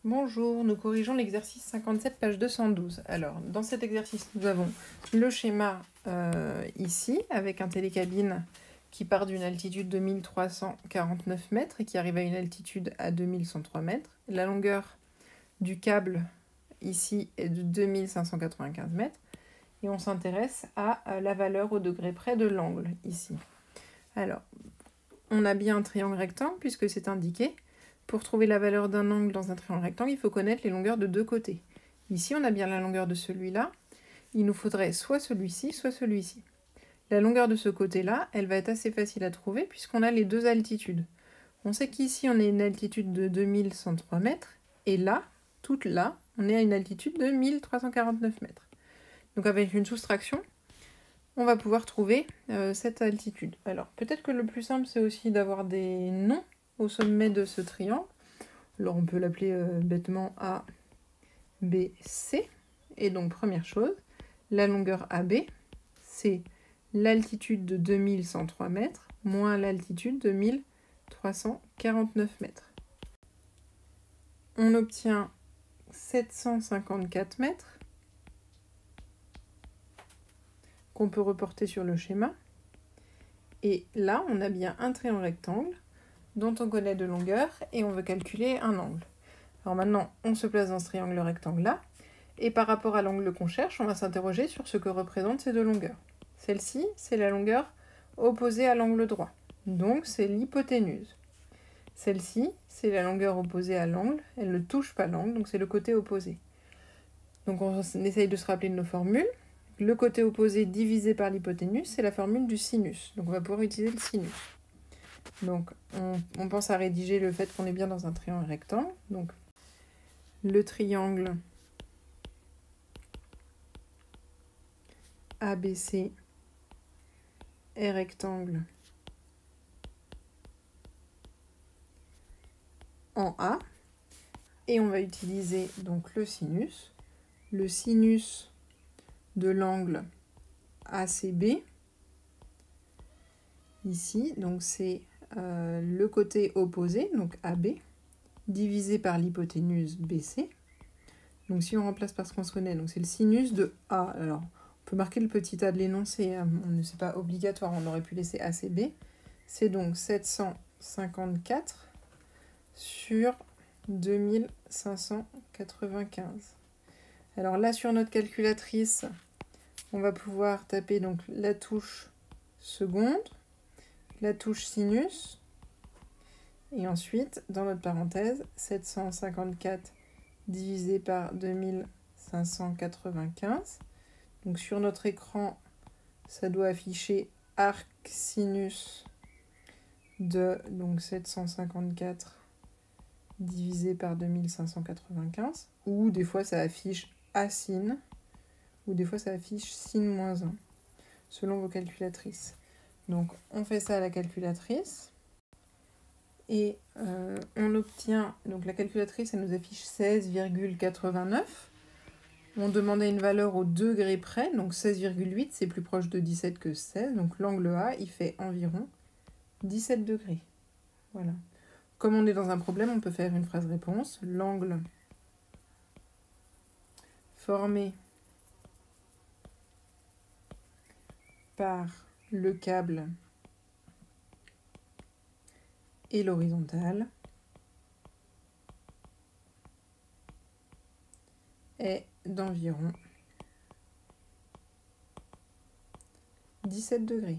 Bonjour, nous corrigeons l'exercice 57, page 212. Alors, dans cet exercice, nous avons le schéma ici, avec un télécabine qui part d'une altitude de 1349 mètres et qui arrive à une altitude à 2103 mètres. La longueur du câble ici est de 2595 mètres. Et on s'intéresse à la valeur au degré près de l'angle ici. Alors, on a bien un triangle rectangle puisque c'est indiqué. Pour trouver la valeur d'un angle dans un triangle rectangle, il faut connaître les longueurs de deux côtés. Ici, on a bien la longueur de celui-là. Il nous faudrait soit celui-ci, soit celui-ci. La longueur de ce côté-là, elle va être assez facile à trouver puisqu'on a les deux altitudes. On sait qu'ici, on a une altitude de 2103 mètres. Et là, toute là, on est à une altitude de 1349 mètres. Donc avec une soustraction, on va pouvoir trouver cette altitude. Alors, peut-être que le plus simple, c'est aussi d'avoir des noms au sommet de ce triangle. Alors on peut l'appeler bêtement A, B, C. Et donc première chose, la longueur AB, c'est l'altitude de 2103 mètres moins l'altitude de 1349 mètres. On obtient 754 mètres qu'on peut reporter sur le schéma. Et là, on a bien un triangle rectangle dont on connaît de longueur et on veut calculer un angle. Alors maintenant, on se place dans ce triangle rectangle-là, et par rapport à l'angle qu'on cherche, on va s'interroger sur ce que représentent ces deux longueurs. Celle-ci, c'est la longueur opposée à l'angle droit, donc c'est l'hypoténuse. Celle-ci, c'est la longueur opposée à l'angle, elle ne touche pas l'angle, donc c'est le côté opposé. Donc on essaye de se rappeler de nos formules. Le côté opposé divisé par l'hypoténuse, c'est la formule du sinus, donc on va pouvoir utiliser le sinus. Donc, on pense à rédiger le fait qu'on est bien dans un triangle rectangle. Donc, le triangle ABC est rectangle en A. Et on va utiliser donc le sinus. Le sinus de l'angle ACB. Ici, donc c'est le côté opposé, donc AB, divisé par l'hypoténuse BC. Donc si on remplace par ce qu'on se connaît, donc c'est le sinus de A. Alors, on peut marquer le petit a de l'énoncé, hein, c'est pas obligatoire, on aurait pu laisser ACB. C'est donc 754 sur 2595. Alors là, sur notre calculatrice, on va pouvoir taper donc la touche seconde, la touche sinus, et ensuite, dans notre parenthèse, 754 divisé par 2595. Donc sur notre écran, ça doit afficher arc sinus de donc 754 divisé par 2595. Ou des fois ça affiche asine, ou des fois ça affiche sin moins 1, selon vos calculatrices. Donc on fait ça à la calculatrice. Et on obtient, donc la calculatrice, elle nous affiche 16,89. On demandait une valeur au degré près, donc 16,8, c'est plus proche de 17 que 16. Donc l'angle A, il fait environ 17 degrés. Voilà. Comme on est dans un problème, on peut faire une phrase réponse. L'angle formé par le câble et l'horizontale est d'environ 17 degrés.